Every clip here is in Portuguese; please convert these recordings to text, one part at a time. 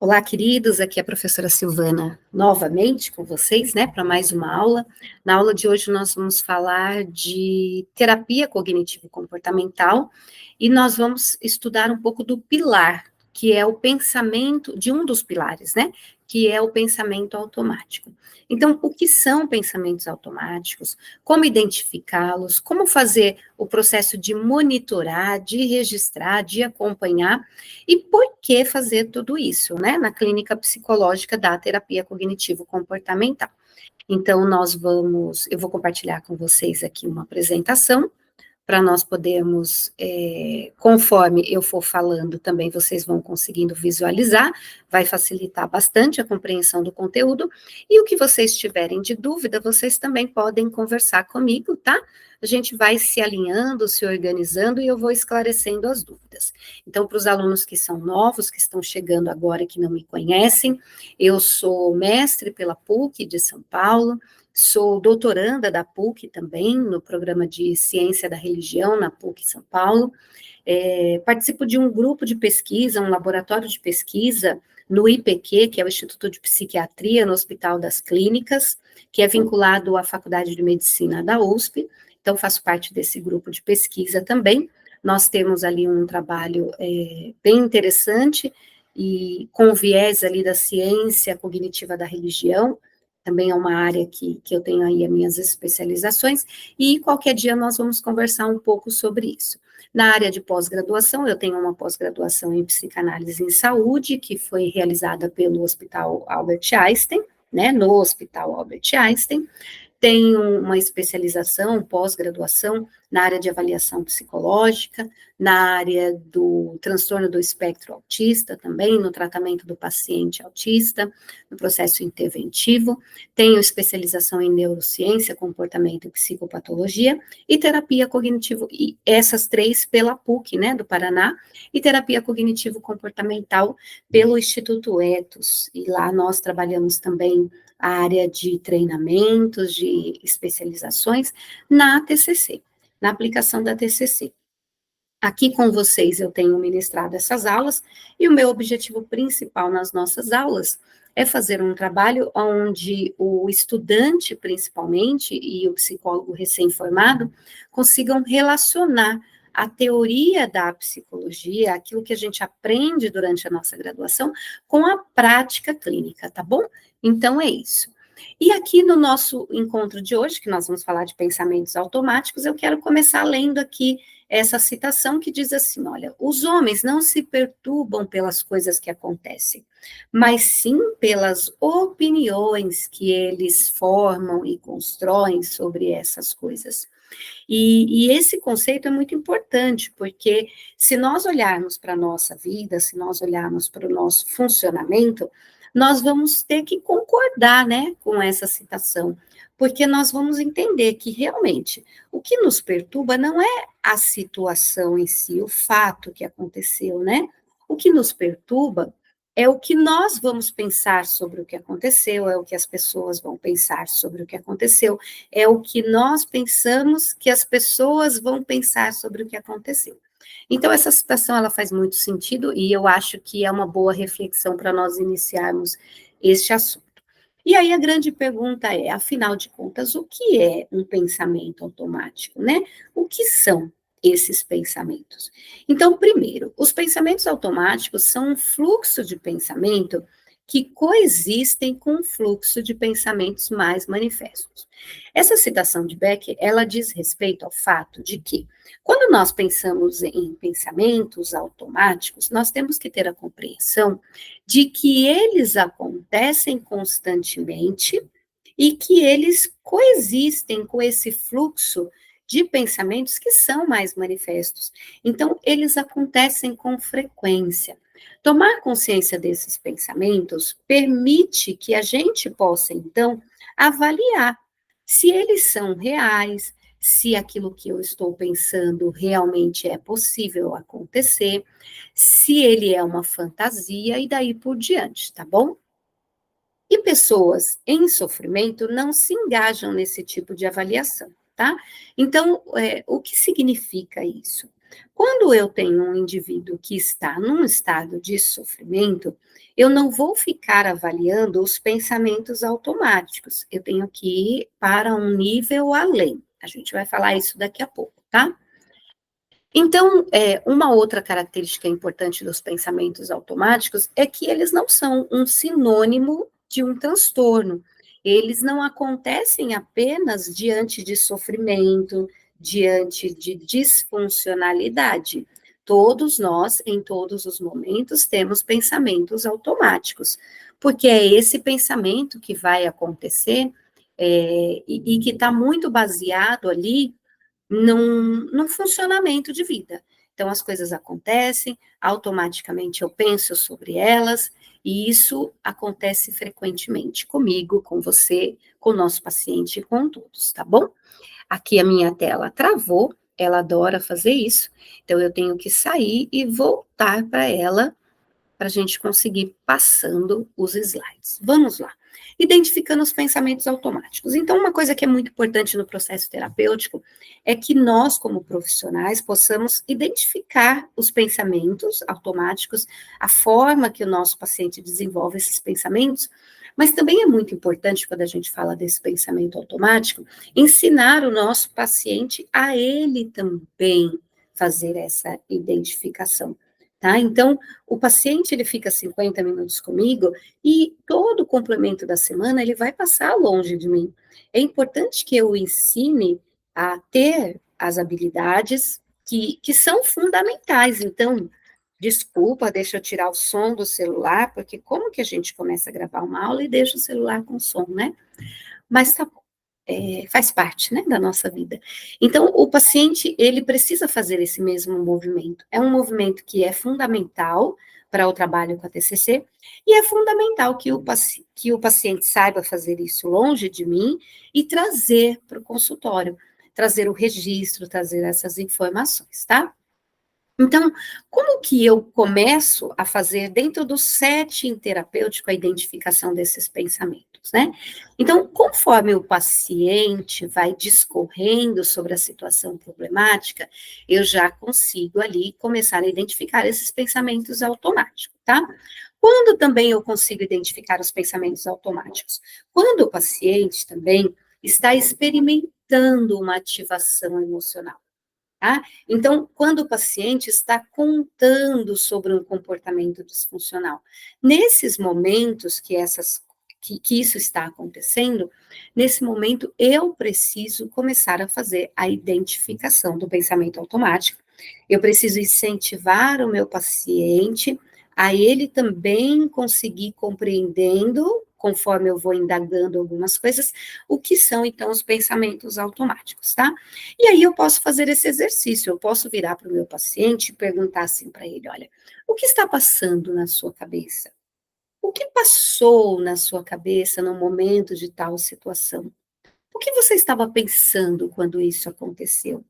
Olá, queridos, aqui é a professora Silvana, novamente com vocês, né, para mais uma aula. Na aula de hoje nós vamos falar de terapia cognitivo-comportamental e nós vamos estudar um pouco do pilar, que é o pensamento, de um dos pilares, né, que é o pensamento automático. Então, o que são pensamentos automáticos? Como identificá-los? Como fazer o processo de monitorar, de registrar, de acompanhar? E por que fazer tudo isso, né, na clínica psicológica da terapia cognitivo-comportamental? Então, eu vou compartilhar com vocês aqui uma apresentação, para nós podermos, conforme eu for falando, também vocês vão conseguindo visualizar, vai facilitar bastante a compreensão do conteúdo, e o que vocês tiverem de dúvida, vocês também podem conversar comigo, tá? A gente vai se alinhando, se organizando, e eu vou esclarecendo as dúvidas. Então, para os alunos que são novos, que estão chegando agora e que não me conhecem, eu sou mestre pela PUC de São Paulo, sou doutoranda da PUC também, no programa de Ciência da Religião, na PUC São Paulo. Participo de um grupo de pesquisa, um laboratório de pesquisa no IPQ, que é o Instituto de Psiquiatria no Hospital das Clínicas, que é vinculado à Faculdade de Medicina da USP, então faço parte desse grupo de pesquisa também. Nós temos ali um trabalho bem interessante e com viés ali da ciência cognitiva da religião, também é uma área que eu tenho aí as minhas especializações, e qualquer dia nós vamos conversar um pouco sobre isso. Na área de pós-graduação, eu tenho uma pós-graduação em psicanálise em saúde, que foi realizada pelo Hospital Albert Einstein, né, no Hospital Albert Einstein. Tenho uma especialização, pós-graduação, na área de avaliação psicológica, na área do transtorno do espectro autista também, no tratamento do paciente autista, no processo interventivo. Tenho especialização em neurociência, comportamento e psicopatologia, e terapia cognitivo, e essas três pela PUC, né, do Paraná, e terapia cognitivo-comportamental pelo Instituto Ethos, e lá nós trabalhamos também a área de treinamentos, de especializações, na TCC, na aplicação da TCC. Aqui com vocês eu tenho ministrado essas aulas, e o meu objetivo principal nas nossas aulas é fazer um trabalho onde o estudante, principalmente, e o psicólogo recém-formado, consigam relacionar a teoria da psicologia, aquilo que a gente aprende durante a nossa graduação, com a prática clínica, tá bom? Então, é isso. E aqui no nosso encontro de hoje, que nós vamos falar de pensamentos automáticos, eu quero começar lendo aqui essa citação que diz assim, olha, os homens não se perturbam pelas coisas que acontecem, mas sim pelas opiniões que eles formam e constroem sobre essas coisas. E esse conceito é muito importante, porque se nós olharmos para a nossa vida, se nós olharmos para o nosso funcionamento, nós vamos ter que concordar, né, com essa citação, porque nós vamos entender que realmente o que nos perturba não é a situação em si, o fato que aconteceu, né? O que nos perturba é o que nós vamos pensar sobre o que aconteceu, é o que as pessoas vão pensar sobre o que aconteceu, é o que nós pensamos que as pessoas vão pensar sobre o que aconteceu. Então, essa citação, ela faz muito sentido, e eu acho que é uma boa reflexão para nós iniciarmos este assunto. E aí a grande pergunta é, afinal de contas, o que é um pensamento automático, né? O que são esses pensamentos? Então, primeiro, os pensamentos automáticos são um fluxo de pensamento que coexistem com um fluxo de pensamentos mais manifestos. Essa citação de Beck, ela diz respeito ao fato de que, quando nós pensamos em pensamentos automáticos, nós temos que ter a compreensão de que eles acontecem constantemente e que eles coexistem com esse fluxo de pensamentos que são mais manifestos. Então, eles acontecem com frequência. Tomar consciência desses pensamentos permite que a gente possa, então, avaliar se eles são reais, se aquilo que eu estou pensando realmente é possível acontecer, se ele é uma fantasia e daí por diante, tá bom? E pessoas em sofrimento não se engajam nesse tipo de avaliação, tá? Então, o que significa isso? Quando eu tenho um indivíduo que está num estado de sofrimento, eu não vou ficar avaliando os pensamentos automáticos, eu tenho que ir para um nível além. A gente vai falar isso daqui a pouco, tá? Então, uma outra característica importante dos pensamentos automáticos é que eles não são um sinônimo de um transtorno. Eles não acontecem apenas diante de sofrimento, diante de disfuncionalidade. Todos nós, em todos os momentos, temos pensamentos automáticos, porque é esse pensamento que vai acontecer e que está muito baseado ali num funcionamento de vida. Então, as coisas acontecem, automaticamente eu penso sobre elas, e isso acontece frequentemente comigo, com você, com o nosso paciente e com todos, tá bom? Aqui a minha tela travou, ela adora fazer isso, então eu tenho que sair e voltar para ela para a gente conseguir passando os slides. Vamos lá. Identificando os pensamentos automáticos. Então, uma coisa que é muito importante no processo terapêutico é que nós, como profissionais, possamos identificar os pensamentos automáticos, a forma que o nosso paciente desenvolve esses pensamentos, mas também é muito importante, quando a gente fala desse pensamento automático, ensinar o nosso paciente a ele também fazer essa identificação. Tá? Então, o paciente ele fica 50 minutos comigo e todo o complemento da semana ele vai passar longe de mim. É importante que eu o ensine a ter as habilidades que são fundamentais. Então, desculpa, deixa eu tirar o som do celular, porque como que a gente começa a gravar uma aula e deixa o celular com som, né? Mas tá bom, faz parte, né, da nossa vida. Então, o paciente, ele precisa fazer esse mesmo movimento. É um movimento que é fundamental para o trabalho com a TCC, e é fundamental que o paciente saiba fazer isso longe de mim e trazer para o consultório, trazer o registro, trazer essas informações, tá? Então, como que eu começo a fazer dentro do setting terapêutico a identificação desses pensamentos, né? Então, conforme o paciente vai discorrendo sobre a situação problemática, eu já consigo ali começar a identificar esses pensamentos automáticos, tá? Quando também eu consigo identificar os pensamentos automáticos? Quando o paciente também está experimentando uma ativação emocional. Tá? Então, quando o paciente está contando sobre um comportamento disfuncional, nesses momentos que isso está acontecendo, nesse momento eu preciso começar a fazer a identificação do pensamento automático. Eu preciso incentivar o meu paciente a ele também conseguir compreendendo, conforme eu vou indagando algumas coisas, o que são então os pensamentos automáticos, tá? E aí eu posso fazer esse exercício, eu posso virar para o meu paciente e perguntar assim para ele, olha, o que está passando na sua cabeça? O que passou na sua cabeça no momento de tal situação? O que você estava pensando quando isso aconteceu?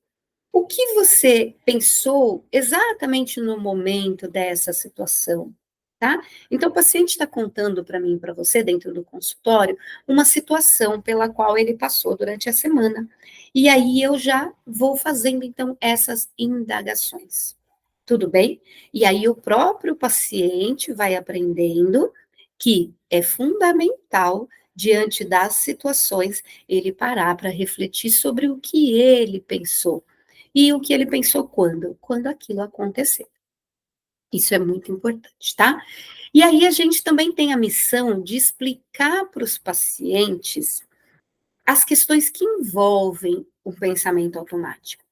O que você pensou exatamente no momento dessa situação? Tá? Então, o paciente está contando para mim e para você, dentro do consultório, uma situação pela qual ele passou durante a semana. E aí eu já vou fazendo, então, essas indagações. Tudo bem? E aí o próprio paciente vai aprendendo que é fundamental, diante das situações, ele parar para refletir sobre o que ele pensou. E o que ele pensou quando? Quando aquilo aconteceu. Isso é muito importante, tá? E aí a gente também tem a missão de explicar para os pacientes as questões que envolvem o pensamento automático.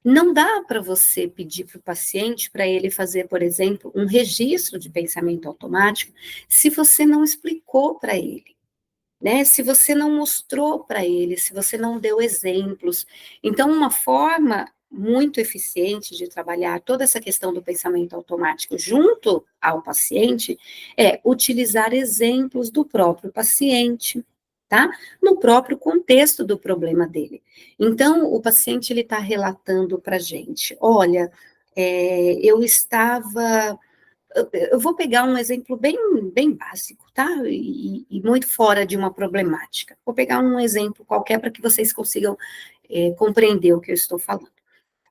Não dá para você pedir para o paciente para ele fazer, por exemplo, um registro de pensamento automático se você não explicou para ele, né? Se você não mostrou para ele, se você não deu exemplos. Então, uma forma muito eficiente de trabalhar toda essa questão do pensamento automático junto ao paciente é utilizar exemplos do próprio paciente, tá? No próprio contexto do problema dele. Então, o paciente ele está relatando para a gente, olha, eu estava eu vou pegar um exemplo bem básico, tá? E muito fora de uma problemática. Vou pegar um exemplo qualquer para que vocês consigam compreender o que eu estou falando.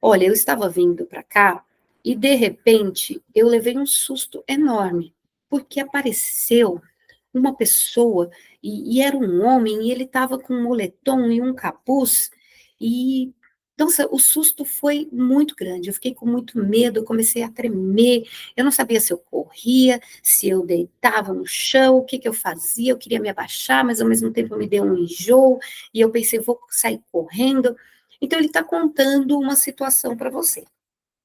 Olha, eu estava vindo para cá e, de repente, eu levei um susto enorme, porque apareceu uma pessoa, e era um homem, e ele estava com um moletom e um capuz, e então o susto foi muito grande, eu fiquei com muito medo, eu comecei a tremer, eu não sabia se eu corria, se eu deitava no chão, o que que eu fazia, eu queria me abaixar, mas ao mesmo tempo me deu um enjoo, e eu pensei, vou sair correndo. Então ele está contando uma situação para você,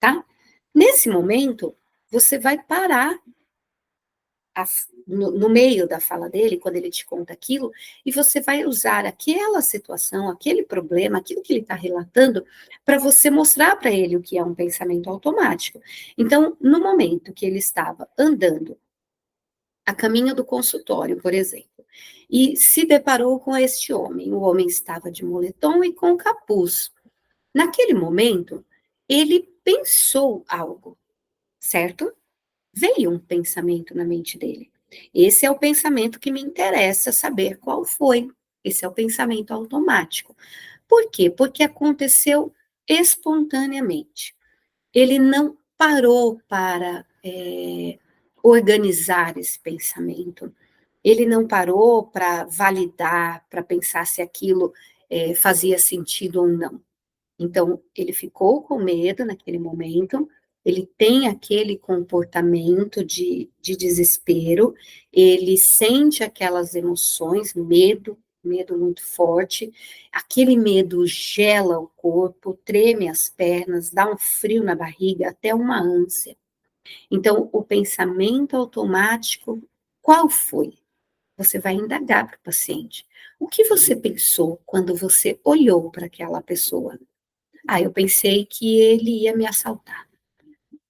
tá? Nesse momento, você vai parar no meio da fala dele, quando ele te conta aquilo, e você vai usar aquela situação, aquele problema, aquilo que ele está relatando, para você mostrar para ele o que é um pensamento automático. Então, no momento que ele estava andando a caminho do consultório, por exemplo, e se deparou com este homem, o homem estava de moletom e com capuz. Naquele momento, ele pensou algo, certo? Veio um pensamento na mente dele. Esse é o pensamento que me interessa saber qual foi. Esse é o pensamento automático. Por quê? Porque aconteceu espontaneamente. Ele não parou para organizar esse pensamento. Ele não parou para validar, para pensar se aquilo fazia sentido ou não. Então, ele ficou com medo naquele momento, ele tem aquele comportamento de desespero, ele sente aquelas emoções, medo muito forte, aquele medo gela o corpo, treme as pernas, dá um frio na barriga, até uma ânsia. Então, o pensamento automático, qual foi? Você vai indagar para o paciente. O que você pensou quando você olhou para aquela pessoa? Ah, eu pensei que ele ia me assaltar,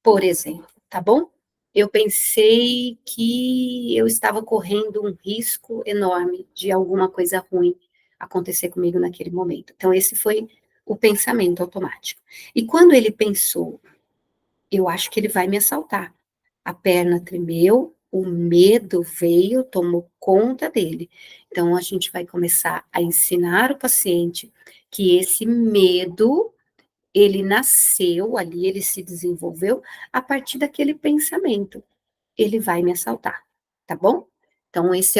por exemplo, tá bom? Eu pensei que eu estava correndo um risco enorme de alguma coisa ruim acontecer comigo naquele momento. Então, esse foi o pensamento automático. E quando ele pensou, eu acho que ele vai me assaltar, a perna tremeu, o medo veio, tomou conta dele. Então, a gente vai começar a ensinar o paciente que esse medo ele nasceu ali, ele se desenvolveu a partir daquele pensamento. Ele vai me assaltar, tá bom? Então, esse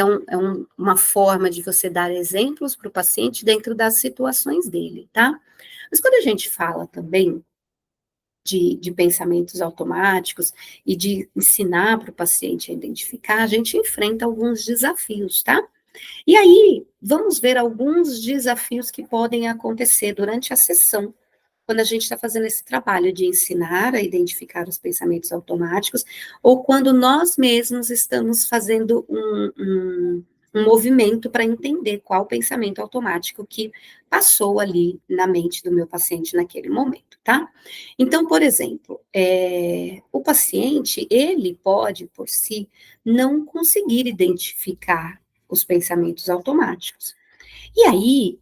uma forma de você dar exemplos para o paciente dentro das situações dele, tá? Mas quando a gente fala também de pensamentos automáticos e de ensinar para o paciente a identificar, a gente enfrenta alguns desafios, tá? E aí, vamos ver alguns desafios que podem acontecer durante a sessão quando a gente está fazendo esse trabalho de ensinar a identificar os pensamentos automáticos, ou quando nós mesmos estamos fazendo um movimento para entender qual pensamento automático que passou ali na mente do meu paciente naquele momento, tá? Então, por exemplo, o paciente, ele pode, por si, não conseguir identificar os pensamentos automáticos. E aí,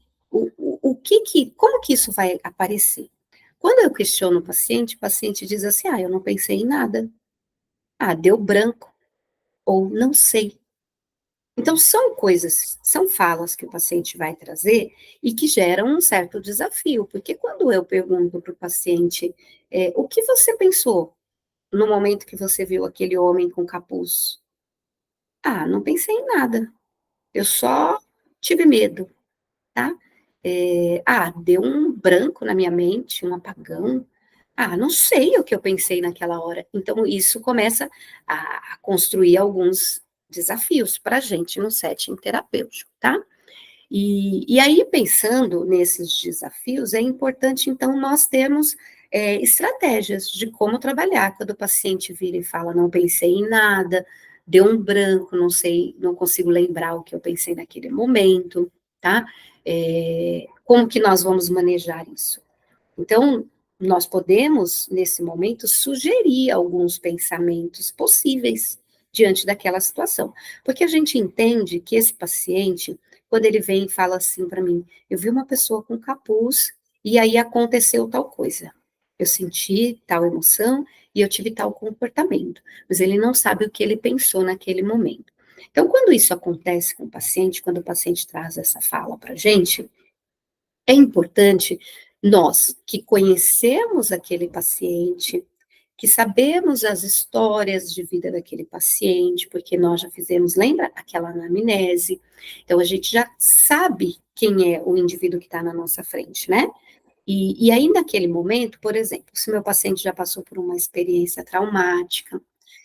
como que isso vai aparecer? Quando eu questiono o paciente diz assim: ah, eu não pensei em nada. Ah, deu branco. Ou não sei. Então, são coisas, são falas que o paciente vai trazer e que geram um certo desafio, porque quando eu pergunto para o paciente, o que você pensou no momento que você viu aquele homem com capuz? Ah, não pensei em nada. Eu só tive medo, tá? Deu um branco na minha mente, um apagão. Ah, não sei o que eu pensei naquela hora. Então, isso começa a construir alguns desafios para a gente no setting terapêutico, tá? E aí, pensando nesses desafios, é importante, então, nós termos estratégias de como trabalhar. Quando o paciente vira e fala, não pensei em nada, deu um branco, não sei, não consigo lembrar o que eu pensei naquele momento, tá? Como que nós vamos manejar isso? Então, nós podemos, nesse momento, sugerir alguns pensamentos possíveis diante daquela situação. Porque a gente entende que esse paciente, quando ele vem e fala assim para mim, eu vi uma pessoa com capuz e aí aconteceu tal coisa. Eu senti tal emoção e eu tive tal comportamento, mas ele não sabe o que ele pensou naquele momento. Então, quando isso acontece com o paciente, quando o paciente traz essa fala para a gente, é importante Nós que conhecemos aquele paciente, que sabemos as histórias de vida daquele paciente, porque nós já fizemos, lembra aquela anamnese? Então, a gente já sabe quem é o indivíduo que está na nossa frente, né? E aí, naquele momento, por exemplo, se o meu paciente já passou por uma experiência traumática,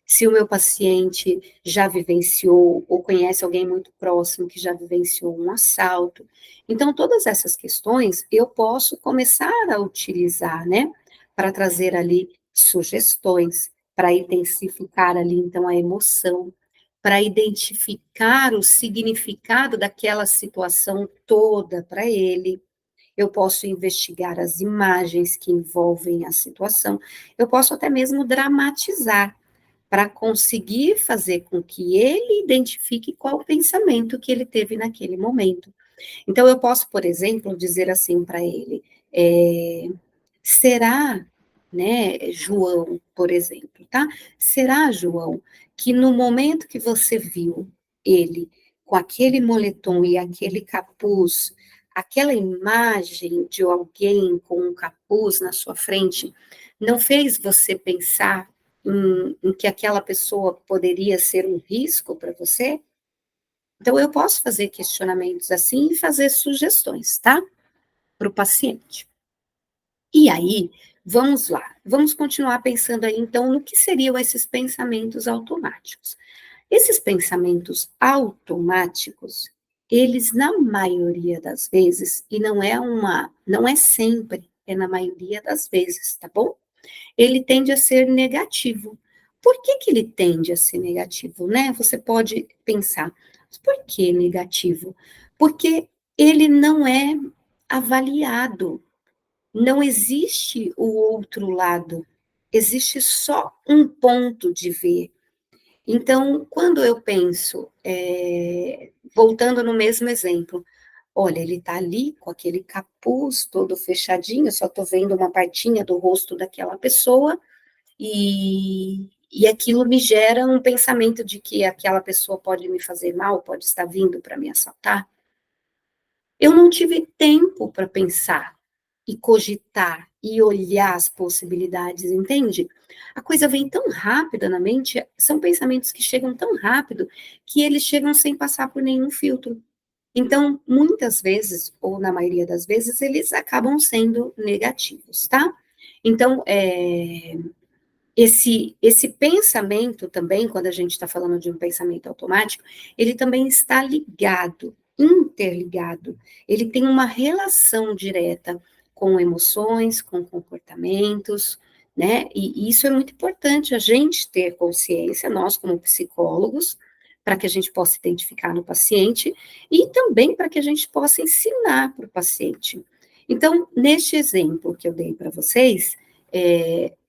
se o meu paciente já vivenciou ou conhece alguém muito próximo que já vivenciou um assalto. Então, todas essas questões eu posso começar a utilizar, né, para trazer ali sugestões, para intensificar ali, então, a emoção, para identificar o significado daquela situação toda para ele. Eu posso investigar as imagens que envolvem a situação, eu posso até mesmo dramatizar, para conseguir fazer com que ele identifique qual o pensamento que ele teve naquele momento. Então, eu posso, por exemplo, dizer assim para ele: é, será, né, João, por exemplo, tá? Será, João, que no momento que você viu ele com aquele moletom e aquele capuz, aquela imagem de alguém com um capuz na sua frente, não fez você pensar em que aquela pessoa poderia ser um risco para você? Então, eu posso fazer questionamentos assim e fazer sugestões, tá? Para o paciente. E aí, vamos lá, vamos continuar pensando aí, então, no que seriam esses pensamentos automáticos. Esses pensamentos automáticos, eles, na maioria das vezes, e não é sempre, é na maioria das vezes, tá bom? Ele tende a ser negativo. Por que que ele tende a ser negativo, né? Você pode pensar, mas por que negativo? Porque ele não é avaliado, não existe o outro lado, existe só um ponto de ver. Então, quando eu penso, voltando no mesmo exemplo, olha, ele está ali com aquele capuz todo fechadinho, só estou vendo uma partinha do rosto daquela pessoa, e aquilo me gera um pensamento de que aquela pessoa pode me fazer mal, pode estar vindo para me assaltar. Eu não tive tempo para pensar e cogitar e olhar as possibilidades, entende? A coisa vem tão rápida na mente, são pensamentos que chegam tão rápido que eles chegam sem passar por nenhum filtro. Então, muitas vezes, ou na maioria das vezes, eles acabam sendo negativos, tá? Então, esse pensamento também, quando a gente está falando de um pensamento automático, ele também está ligado, interligado, ele tem uma relação direta com emoções, com comportamentos, né? E isso é muito importante a gente ter consciência, nós como psicólogos, para que a gente possa identificar no paciente e também para que a gente possa ensinar para o paciente. Então, neste exemplo que eu dei para vocês,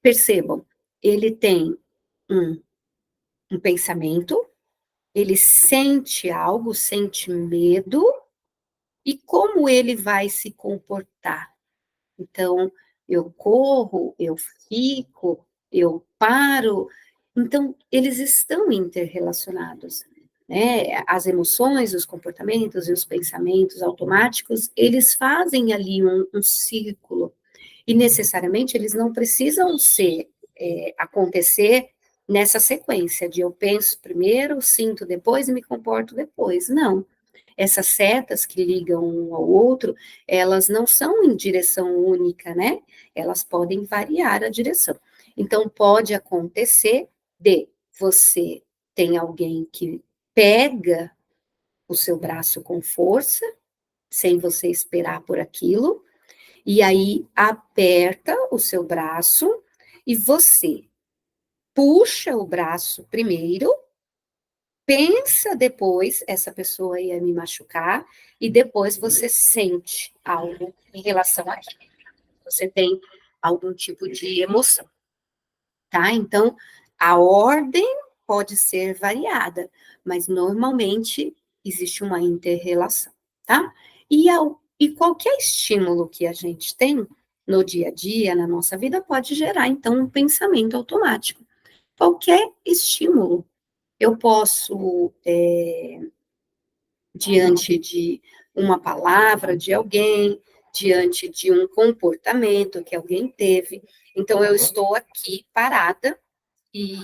percebam, ele tem um, um pensamento, ele sente algo, sente medo, e como ele vai se comportar? Então, eu corro, eu fico, eu paro. Então, eles estão interrelacionados, né? As emoções, os comportamentos e os pensamentos automáticos, eles fazem ali um círculo. E necessariamente eles não precisam acontecer nessa sequência de eu penso primeiro, sinto depois e me comporto depois. Não. Essas setas que ligam um ao outro, elas não são em direção única, né? Elas podem variar a direção. Então, pode acontecer de você tem alguém que pega o seu braço com força, sem você esperar por aquilo, e aí aperta o seu braço e você puxa o braço primeiro, pensa depois, essa pessoa ia me machucar, e depois você sente algo em relação a aquilo. Você tem algum tipo de emoção, tá? Então, a ordem pode ser variada, mas normalmente existe uma inter-relação, tá? E qualquer estímulo que a gente tem no dia a dia, na nossa vida, pode gerar, então, um pensamento automático. Qualquer estímulo. Eu posso, diante de uma palavra de alguém, diante de um comportamento que alguém teve. Então, eu estou aqui parada e,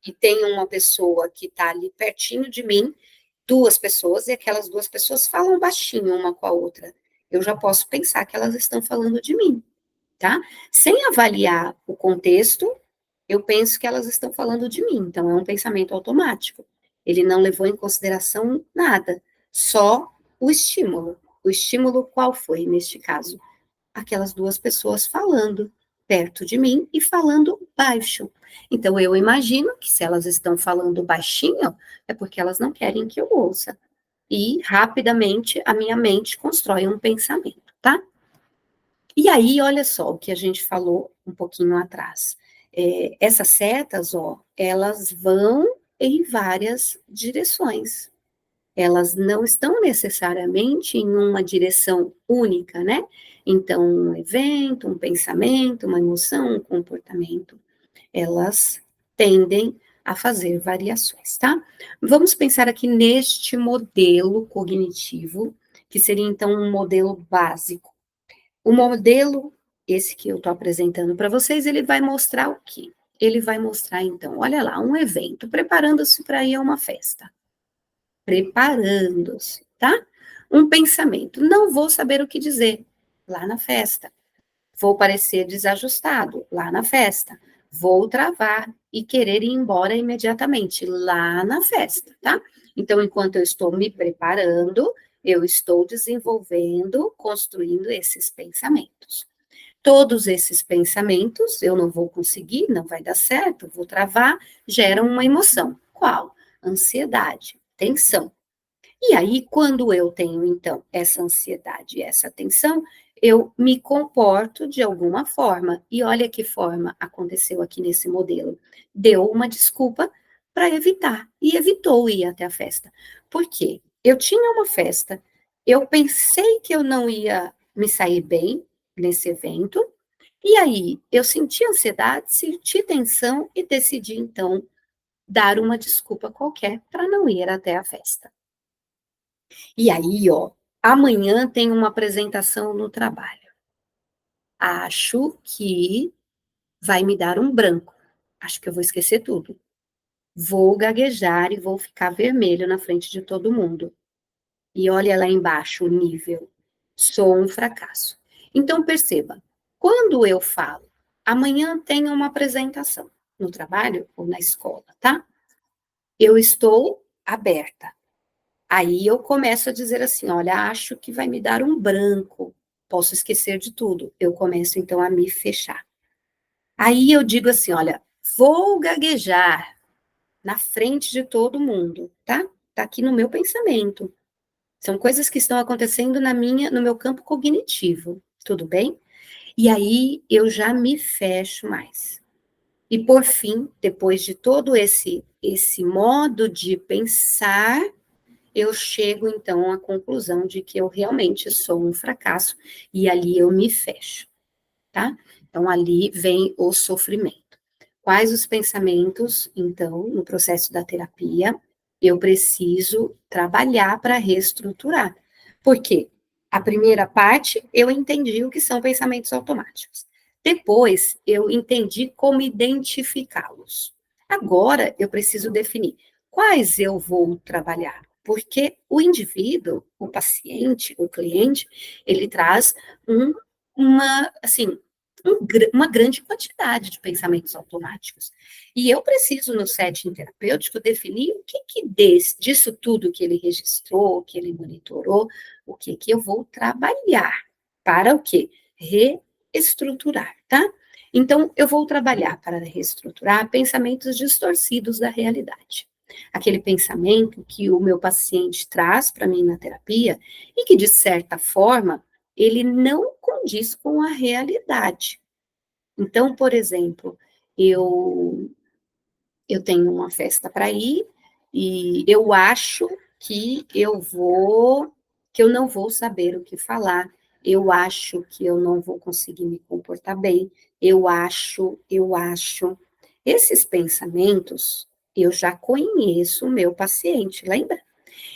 e tem uma pessoa que está ali pertinho de mim, duas pessoas, e aquelas duas pessoas falam baixinho uma com a outra. Eu já posso pensar que elas estão falando de mim, tá? Sem avaliar o contexto, eu penso que elas estão falando de mim. Então, é um pensamento automático. Ele não levou em consideração nada, só o estímulo. O estímulo qual foi neste caso? Aquelas duas pessoas falando perto de mim e falando baixo. Então, eu imagino que se elas estão falando baixinho, é porque elas não querem que eu ouça. E, rapidamente, a minha mente constrói um pensamento, tá? E aí, olha só o que a gente falou um pouquinho atrás. Essas setas, ó, elas vão em várias direções. Elas não estão necessariamente em uma direção única, né? Então, um evento, um pensamento, uma emoção, um comportamento, elas tendem a fazer variações, tá? Vamos pensar aqui neste modelo cognitivo, que seria então um modelo básico. O modelo, esse que eu estou apresentando para vocês, ele vai mostrar o quê? Ele vai mostrar, então, olha lá, um evento, preparando-se para ir a uma festa. Preparando-se, tá? Um pensamento, não vou saber o que dizer lá na festa. Vou parecer desajustado lá na festa. Vou travar e querer ir embora imediatamente lá na festa, tá? Então, enquanto eu estou me preparando, eu estou desenvolvendo, construindo esses pensamentos. Todos esses pensamentos, eu não vou conseguir, não vai dar certo, vou travar, geram uma emoção. Qual? Ansiedade, tensão. E aí, quando eu tenho, então, essa ansiedade e essa tensão, eu me comporto de alguma forma. E olha que forma aconteceu aqui nesse modelo. Deu uma desculpa para evitar, e evitou ir até a festa. Por quê? Eu tinha uma festa, eu pensei que eu não ia me sair bem nesse evento, e aí eu senti ansiedade, senti tensão e decidi, então, dar uma desculpa qualquer para não ir até a festa. E aí, ó, amanhã tem uma apresentação no trabalho. Acho que vai me dar um branco. Acho que eu vou esquecer tudo. Vou gaguejar e vou ficar vermelho na frente de todo mundo. E olha lá embaixo o nível. Sou um fracasso. Então perceba, quando eu falo, amanhã tem uma apresentação no trabalho ou na escola, tá? Eu estou aberta. Aí eu começo a dizer assim: olha, acho que vai me dar um branco, posso esquecer de tudo. Eu começo então a me fechar. Aí eu digo assim: olha, vou gaguejar na frente de todo mundo, tá? Tá aqui no meu pensamento. São coisas que estão acontecendo no meu campo cognitivo, tudo bem? E aí eu já me fecho mais. E por fim, depois de todo esse modo de pensar, eu chego então à conclusão de que eu realmente sou um fracasso e ali eu me fecho, tá? Então ali vem o sofrimento. Quais os pensamentos, então, no processo da terapia, eu preciso trabalhar para reestruturar? Porque a primeira parte eu entendi o que são pensamentos automáticos. Depois eu entendi como identificá-los. Agora eu preciso definir quais eu vou trabalhar, porque o indivíduo, o paciente, o cliente, ele traz um, assim, uma grande quantidade de pensamentos automáticos. E eu preciso, no setting terapêutico, definir o que disso tudo que ele registrou, que ele monitorou, o que eu vou trabalhar. Para o quê? Reestruturar, tá? Então, eu vou trabalhar para reestruturar pensamentos distorcidos da realidade. Aquele pensamento que o meu paciente traz para mim na terapia e que, de certa forma, ele não condiz com a realidade. Então, por exemplo, eu eu tenho uma festa para ir e eu acho que eu não vou saber o que falar, eu acho que eu não vou conseguir me comportar bem, eu acho. Esses pensamentos, eu já conheço o meu paciente, lembra?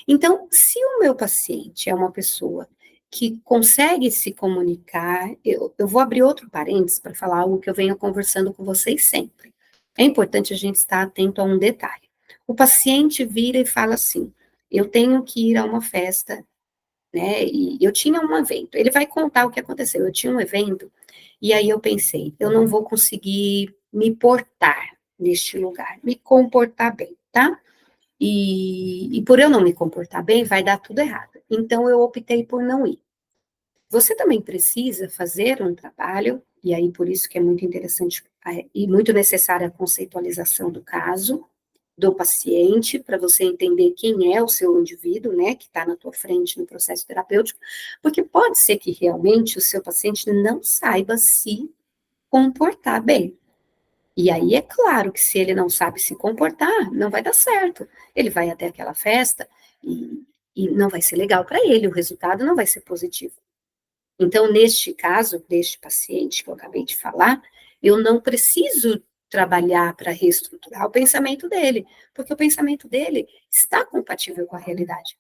Então, se o meu paciente é uma pessoa que consegue se comunicar. Eu vou abrir outro parênteses para falar algo que eu venho conversando com vocês sempre. É importante a gente estar atento a um detalhe. O paciente vira e fala assim: eu tenho que ir a uma festa, né? E eu tinha um evento. Ele vai contar o que aconteceu. Eu tinha um evento, e aí eu pensei: eu não vou conseguir me portar neste lugar, me comportar bem, tá? E por eu não me comportar bem, vai dar tudo errado. Então, eu optei por não ir. Você também precisa fazer um trabalho, e aí por isso que é muito interessante e muito necessária a conceitualização do caso, do paciente, para você entender quem é o seu indivíduo, né, que está na tua frente no processo terapêutico, porque pode ser que realmente o seu paciente não saiba se comportar bem. E aí é claro que se ele não sabe se comportar, não vai dar certo. Ele vai até aquela festa e não vai ser legal para ele, o resultado não vai ser positivo. Então, neste caso, deste paciente que eu acabei de falar, eu não preciso trabalhar para reestruturar o pensamento dele, porque o pensamento dele está compatível com a realidade.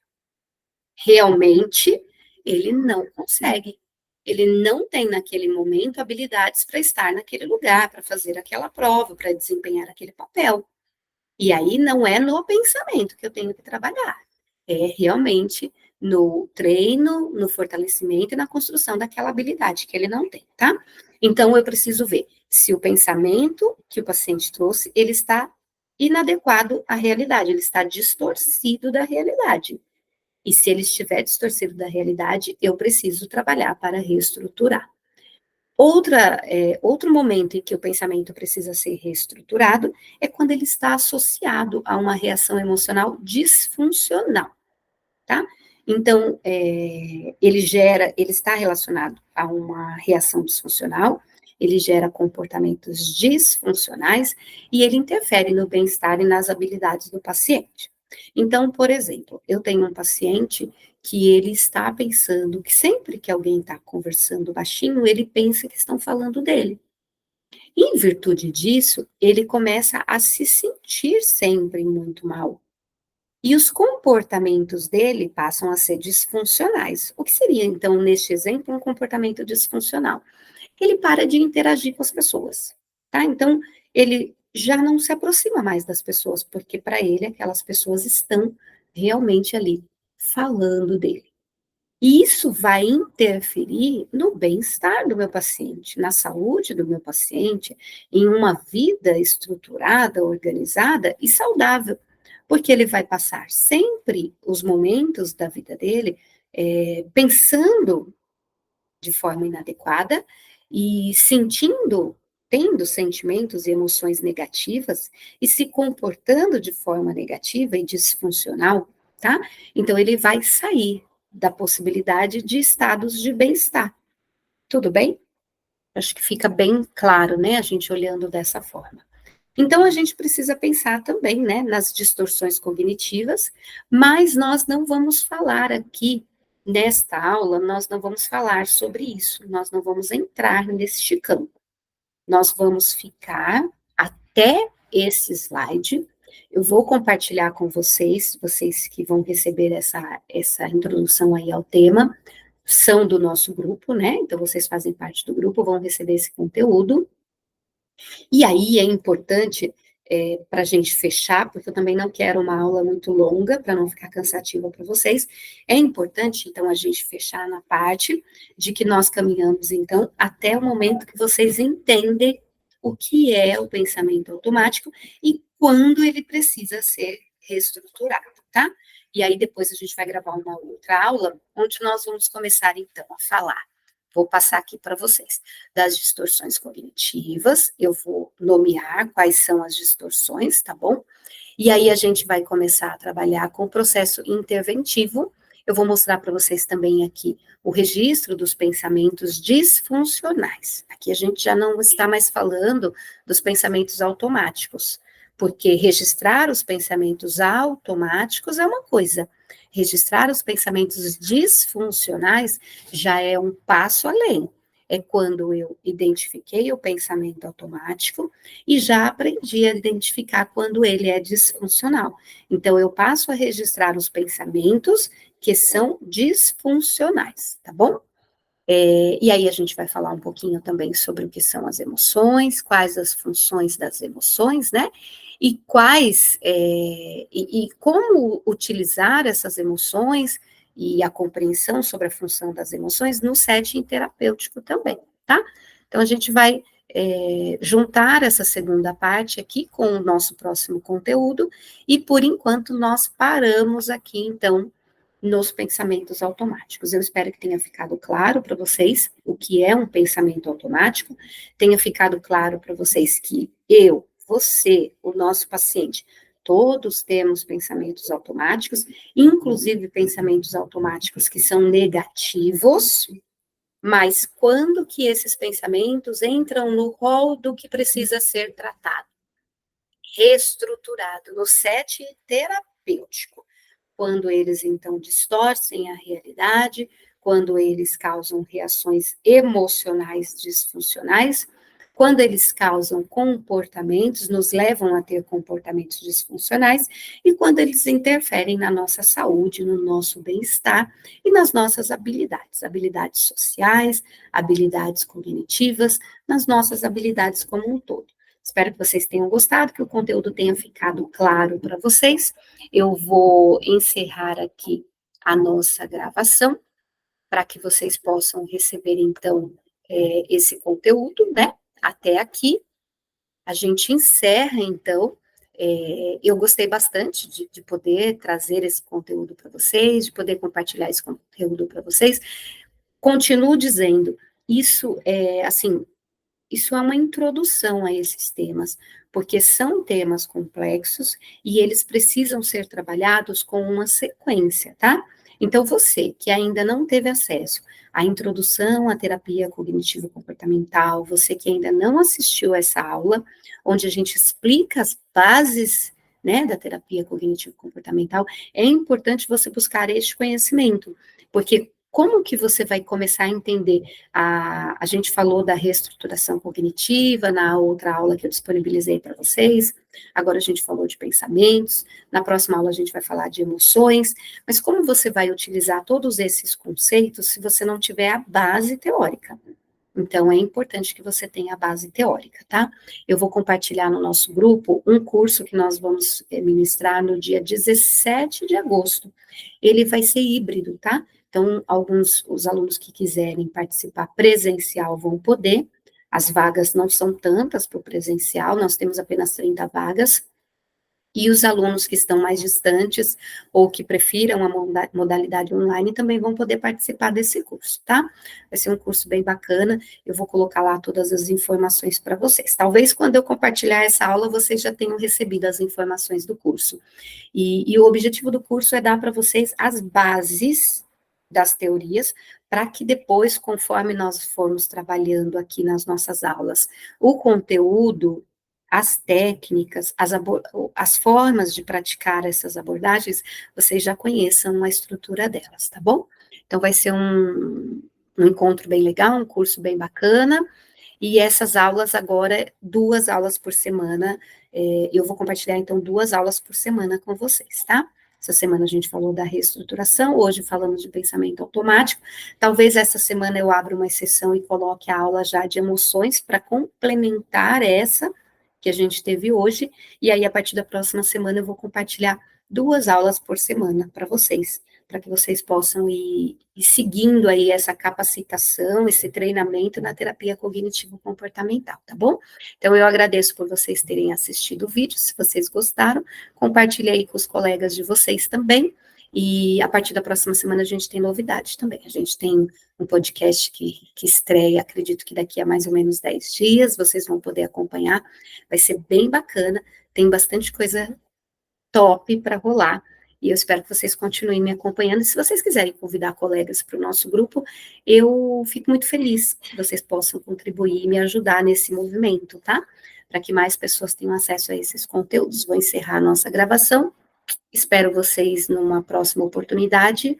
Realmente, ele não consegue. Ele não tem naquele momento habilidades para estar naquele lugar, para fazer aquela prova, para desempenhar aquele papel. E aí não é no pensamento que eu tenho que trabalhar, é realmente no treino, no fortalecimento e na construção daquela habilidade que ele não tem, tá? Então eu preciso ver se o pensamento que o paciente trouxe, ele está inadequado à realidade, ele está distorcido da realidade. E se ele estiver distorcido da realidade, eu preciso trabalhar para reestruturar. Outro momento em que o pensamento precisa ser reestruturado é quando ele está associado a uma reação emocional disfuncional, tá? Então, ele está relacionado a uma reação disfuncional, ele gera comportamentos disfuncionais e ele interfere no bem-estar e nas habilidades do paciente. Então, por exemplo, eu tenho um paciente que ele está pensando que sempre que alguém está conversando baixinho, ele pensa que estão falando dele. E, em virtude disso, ele começa a se sentir sempre muito mal. E os comportamentos dele passam a ser disfuncionais. O que seria, então, neste exemplo, um comportamento disfuncional? Ele para de interagir com as pessoas, tá? Então, ele já não se aproxima mais das pessoas, porque para ele aquelas pessoas estão realmente ali falando dele. E isso vai interferir no bem-estar do meu paciente, na saúde do meu paciente, em uma vida estruturada, organizada e saudável, porque ele vai passar sempre os momentos da vida dele pensando de forma inadequada e tendo sentimentos e emoções negativas e se comportando de forma negativa e disfuncional, tá? Então ele vai sair da possibilidade de estados de bem-estar. Tudo bem? Acho que fica bem claro, né, a gente olhando dessa forma. Então, a gente precisa pensar também, né, nas distorções cognitivas, mas nós não vamos falar aqui, nesta aula, nós não vamos falar sobre isso, nós não vamos entrar neste campo. Nós vamos ficar até esse slide. Eu vou compartilhar com vocês, vocês que vão receber essa introdução aí ao tema, são do nosso grupo, né? Então, vocês fazem parte do grupo, vão receber esse conteúdo. E aí é importante, para a gente fechar, porque eu também não quero uma aula muito longa, para não ficar cansativa para vocês, é importante, então, a gente fechar na parte de que nós caminhamos, então, até o momento que vocês entendem o que é o pensamento automático e quando ele precisa ser reestruturado, tá? E aí depois a gente vai gravar uma outra aula, onde nós vamos começar, então, a falar. Vou passar aqui para vocês. Das distorções cognitivas, eu vou nomear quais são as distorções, tá bom? E aí a gente vai começar a trabalhar com o processo interventivo. Eu vou mostrar para vocês também aqui o registro dos pensamentos disfuncionais. Aqui a gente já não está mais falando dos pensamentos automáticos, porque registrar os pensamentos automáticos é uma coisa, registrar os pensamentos disfuncionais já é um passo além. É quando eu identifiquei o pensamento automático e já aprendi a identificar quando ele é disfuncional. Então, eu passo a registrar os pensamentos que são disfuncionais, tá bom? E aí a gente vai falar um pouquinho também sobre o que são as emoções, quais as funções das emoções, né? E e como utilizar essas emoções e a compreensão sobre a função das emoções no setting terapêutico também, tá? Então a gente vai juntar essa segunda parte aqui com o nosso próximo conteúdo, e por enquanto nós paramos aqui, então, nos pensamentos automáticos. Eu espero que tenha ficado claro para vocês o que é um pensamento automático, tenha ficado claro para vocês que eu, você, o nosso paciente, todos temos pensamentos automáticos, inclusive pensamentos automáticos que são negativos, mas quando que esses pensamentos entram no rol do que precisa ser tratado, reestruturado, no setting terapêutico? Quando eles, então, distorcem a realidade, quando eles causam reações emocionais disfuncionais, quando eles causam comportamentos, nos levam a ter comportamentos disfuncionais, e quando eles interferem na nossa saúde, no nosso bem-estar e nas nossas habilidades, habilidades sociais, habilidades cognitivas, nas nossas habilidades como um todo. Espero que vocês tenham gostado, que o conteúdo tenha ficado claro para vocês. Eu vou encerrar aqui a nossa gravação, para que vocês possam receber, então, esse conteúdo, né? Até aqui. A gente encerra, então. Eu gostei bastante de poder trazer esse conteúdo para vocês, de poder compartilhar esse conteúdo para vocês. Continuo dizendo, isso é, assim, isso é uma introdução a esses temas, porque são temas complexos e eles precisam ser trabalhados com uma sequência, tá? Então, você que ainda não teve acesso à introdução à terapia cognitivo-comportamental, você que ainda não assistiu essa aula, onde a gente explica as bases, né, da terapia cognitivo-comportamental, é importante você buscar este conhecimento, porque como que você vai começar a entender? A gente falou da reestruturação cognitiva na outra aula que eu disponibilizei para vocês, agora a gente falou de pensamentos, na próxima aula a gente vai falar de emoções, mas como você vai utilizar todos esses conceitos se você não tiver a base teórica? Então, é importante que você tenha a base teórica, tá? Eu vou compartilhar no nosso grupo um curso que nós vamos ministrar no dia 17 de agosto. Ele vai ser híbrido, tá? Então, os alunos que quiserem participar presencial vão poder, as vagas não são tantas para o presencial, nós temos apenas 30 vagas, e os alunos que estão mais distantes ou que prefiram a modalidade online também vão poder participar desse curso, tá? Vai ser um curso bem bacana, eu vou colocar lá todas as informações para vocês. Talvez quando eu compartilhar essa aula, vocês já tenham recebido as informações do curso. E o objetivo do curso é dar para vocês as bases das teorias, para que depois, conforme nós formos trabalhando aqui nas nossas aulas, o conteúdo, as técnicas, as formas de praticar essas abordagens, vocês já conheçam a estrutura delas, tá bom? Então, vai ser um encontro bem legal, um curso bem bacana, e essas aulas agora, 2 aulas por semana, eu vou compartilhar, então, 2 aulas por semana com vocês, tá? Essa semana a gente falou da reestruturação, hoje falamos de pensamento automático, talvez essa semana eu abra uma exceção e coloque a aula já de emoções para complementar essa que a gente teve hoje, e aí a partir da próxima semana eu vou compartilhar 2 aulas por semana para vocês, para que vocês possam ir seguindo aí essa capacitação, esse treinamento na terapia cognitivo-comportamental, tá bom? Então, eu agradeço por vocês terem assistido o vídeo, se vocês gostaram, compartilhe aí com os colegas de vocês também, e a partir da próxima semana a gente tem novidade também, a gente tem um podcast que estreia, acredito que daqui a mais ou menos 10 dias, vocês vão poder acompanhar, vai ser bem bacana, tem bastante coisa top para rolar, e eu espero que vocês continuem me acompanhando. Se vocês quiserem convidar colegas para o nosso grupo, eu fico muito feliz que vocês possam contribuir e me ajudar nesse movimento, tá? Para que mais pessoas tenham acesso a esses conteúdos. Vou encerrar a nossa gravação. Espero vocês numa próxima oportunidade.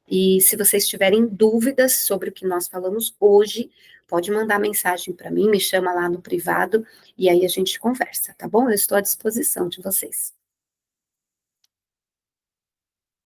E se vocês tiverem dúvidas sobre o que nós falamos hoje, pode mandar mensagem para mim, me chama lá no privado, e aí a gente conversa, tá bom? Eu estou à disposição de vocês.